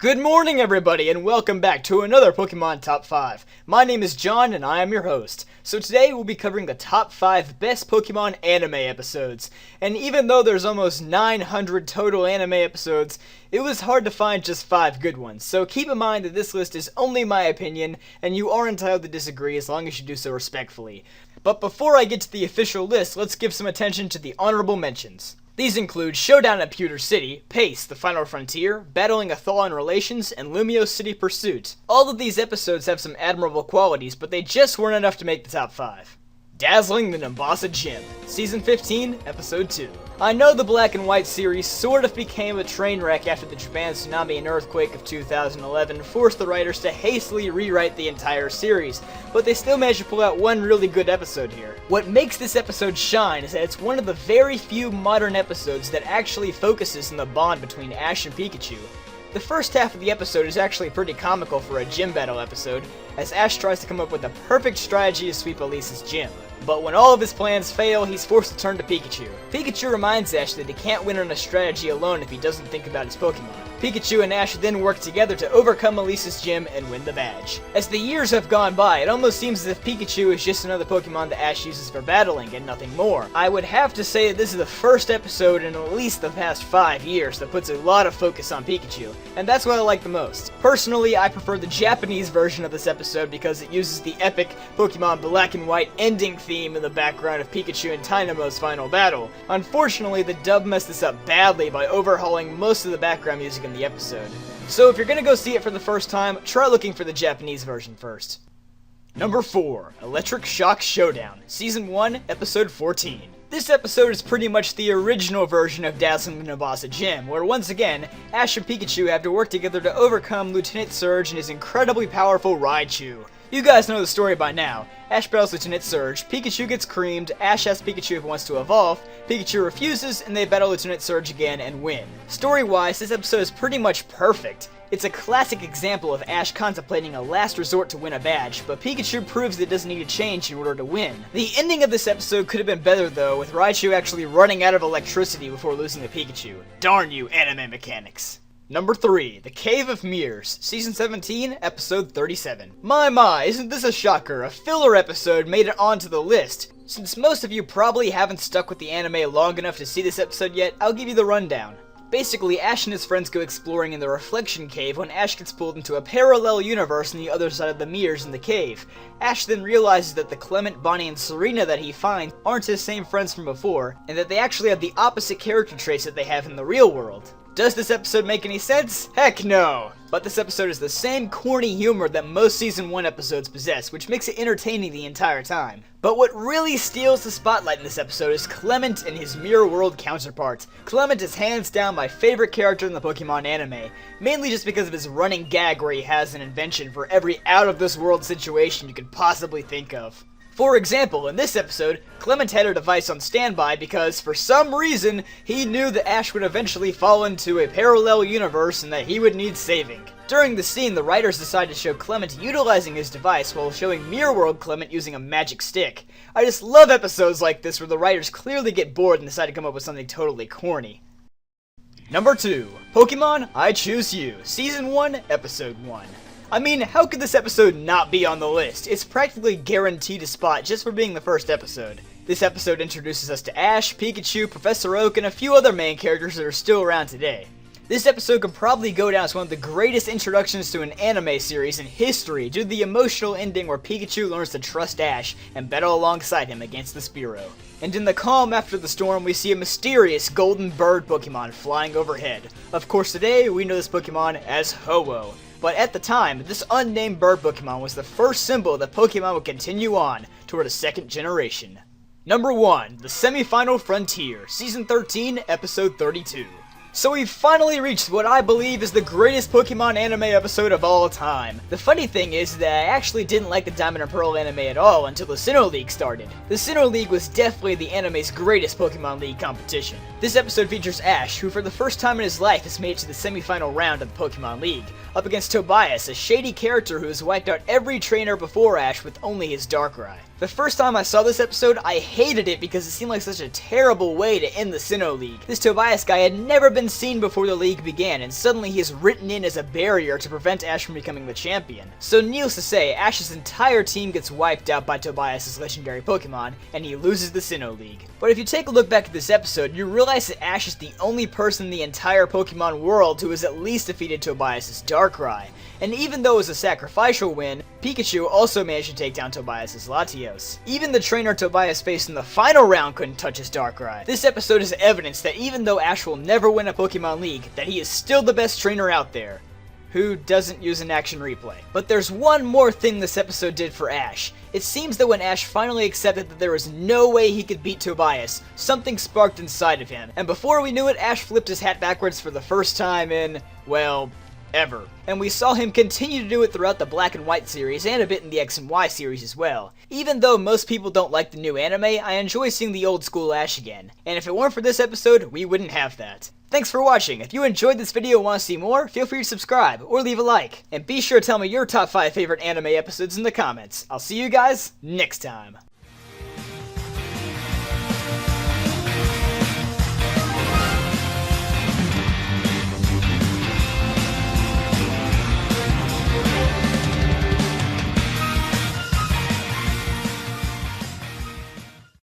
Good morning, everybody, and welcome back to another Pokemon Top 5. My name is John, and I am your host. So today, we'll be covering the top 5 best Pokemon anime episodes. And even though there's almost 900 total anime episodes, it was hard to find just 5 good ones. So keep in mind that this list is only my opinion, and you are entitled to disagree as long as you do so respectfully. But before I get to the official list, let's give some attention to the honorable mentions. These include Showdown at Pewter City, Pace, The Final Frontier, Battling a Thaw in Relations, and Lumio City Pursuit. All of these episodes have some admirable qualities, but they just weren't enough to make the top 5. Dazzling the Nimbasa Gym, Season 15, Episode 2. I know the Black and White series sort of became a train wreck after the Japan tsunami and earthquake of 2011 forced the writers to hastily rewrite the entire series, but they still managed to pull out one really good episode here. What makes this episode shine is that it's one of the very few modern episodes that actually focuses on the bond between Ash and Pikachu. The first half of the episode is actually pretty comical for a gym battle episode, as Ash tries to come up with the perfect strategy to sweep Elise's gym. But when all of his plans fail, he's forced to turn to Pikachu. Pikachu reminds Ash that he can't win on a strategy alone if he doesn't think about his Pokemon. Pikachu and Ash then work together to overcome Elise's gym and win the badge. As the years have gone by, it almost seems as if Pikachu is just another Pokemon that Ash uses for battling and nothing more. I would have to say that this is the first episode in at least the past 5 years that puts a lot of focus on Pikachu, and that's what I like the most. Personally, I prefer the Japanese version of this episode because it uses the epic Pokemon Black and White ending theme in the background of Pikachu and Dynamo's final battle. Unfortunately, the dub messed this up badly by overhauling most of the background music in the episode. So if you're gonna go see it for the first time, try looking for the Japanese version first. Number 4, Electric Shock Showdown, Season 1, Episode 14. This episode is pretty much the original version of Dazzling the Nimbasa Gym, where once again, Ash and Pikachu have to work together to overcome Lieutenant Surge and his incredibly powerful Raichu. You guys know the story by now. Ash battles Lieutenant Surge, Pikachu gets creamed, Ash asks Pikachu if he wants to evolve, Pikachu refuses, and they battle Lieutenant Surge again and win. Story-wise, this episode is pretty much perfect. It's a classic example of Ash contemplating a last resort to win a badge, but Pikachu proves that it doesn't need to change in order to win. The ending of this episode could have been better though, with Raichu actually running out of electricity before losing to Pikachu. Darn you, anime mechanics. Number 3, The Cave of Mirrors, Season 17, Episode 37. My, isn't this a shocker? A filler episode made it onto the list. Since most of you probably haven't stuck with the anime long enough to see this episode yet, I'll give you the rundown. Basically, Ash and his friends go exploring in the Reflection Cave when Ash gets pulled into a parallel universe on the other side of the mirrors in the cave. Ash then realizes that the Clement, Bonnie, and Serena that he finds aren't his same friends from before, and that they actually have the opposite character traits that they have in the real world. Does this episode make any sense? Heck no! But this episode is the same corny humor that most Season 1 episodes possess, which makes it entertaining the entire time. But what really steals the spotlight in this episode is Clement and his Mirror World counterpart. Clement is hands down my favorite character in the Pokemon anime, mainly just because of his running gag where he has an invention for every out-of-this-world situation you could possibly think of. For example, in this episode, Clement had her device on standby because, for some reason, he knew that Ash would eventually fall into a parallel universe and that he would need saving. During the scene, the writers decided to show Clement utilizing his device while showing Mirror World Clement using a magic stick. I just love episodes like this where the writers clearly get bored and decide to come up with something totally corny. Number 2, Pokemon I Choose You, Season 1, Episode 1. I mean, how could this episode not be on the list? It's practically guaranteed a spot just for being the first episode. This episode introduces us to Ash, Pikachu, Professor Oak, and a few other main characters that are still around today. This episode could probably go down as one of the greatest introductions to an anime series in history due to the emotional ending where Pikachu learns to trust Ash and battle alongside him against the Spearow. And in the calm after the storm, we see a mysterious golden bird Pokemon flying overhead. Of course, today we know this Pokemon as Ho-Oh. But at the time, this unnamed bird Pokemon was the first symbol that Pokemon would continue on toward a second generation. Number 1, The Semi-Final Frontier, Season 13, Episode 32. So we've finally reached what I believe is the greatest Pokemon anime episode of all time. The funny thing is that I actually didn't like the Diamond and Pearl anime at all until the Sinnoh League started. The Sinnoh League was definitely the anime's greatest Pokemon League competition. This episode features Ash, who for the first time in his life has made it to the semi-final round of the Pokemon League, up against Tobias, a shady character who has wiped out every trainer before Ash with only his Darkrai. The first time I saw this episode, I hated it because it seemed like such a terrible way to end the Sinnoh League. This Tobias guy had never been even seen before the league began, and suddenly he is written in as a barrier to prevent Ash from becoming the champion. So needless to say, Ash's entire team gets wiped out by Tobias' legendary Pokemon, and he loses the Sinnoh League. But if you take a look back at this episode, you realize that Ash is the only person in the entire Pokemon world who has at least defeated Tobias' Darkrai. And even though it was a sacrificial win, Pikachu also managed to take down Tobias' Latios. Even the trainer Tobias faced in the final round couldn't touch his Darkrai. This episode is evidence that even though Ash will never win a Pokemon League, that he is still the best trainer out there, who doesn't use an action replay. But there's one more thing this episode did for Ash. It seems that when Ash finally accepted that there was no way he could beat Tobias, something sparked inside of him, and before we knew it, Ash flipped his hat backwards for the first time in, well, ever. And we saw him continue to do it throughout the Black and White series and a bit in the X and Y series as well. Even though most people don't like the new anime, I enjoy seeing the old school Ash again. And if it weren't for this episode, we wouldn't have that. Thanks for watching. If you enjoyed this video and want to see more, feel free to subscribe or leave a like. And be sure to tell me your top 5 favorite anime episodes in the comments. I'll see you guys next time.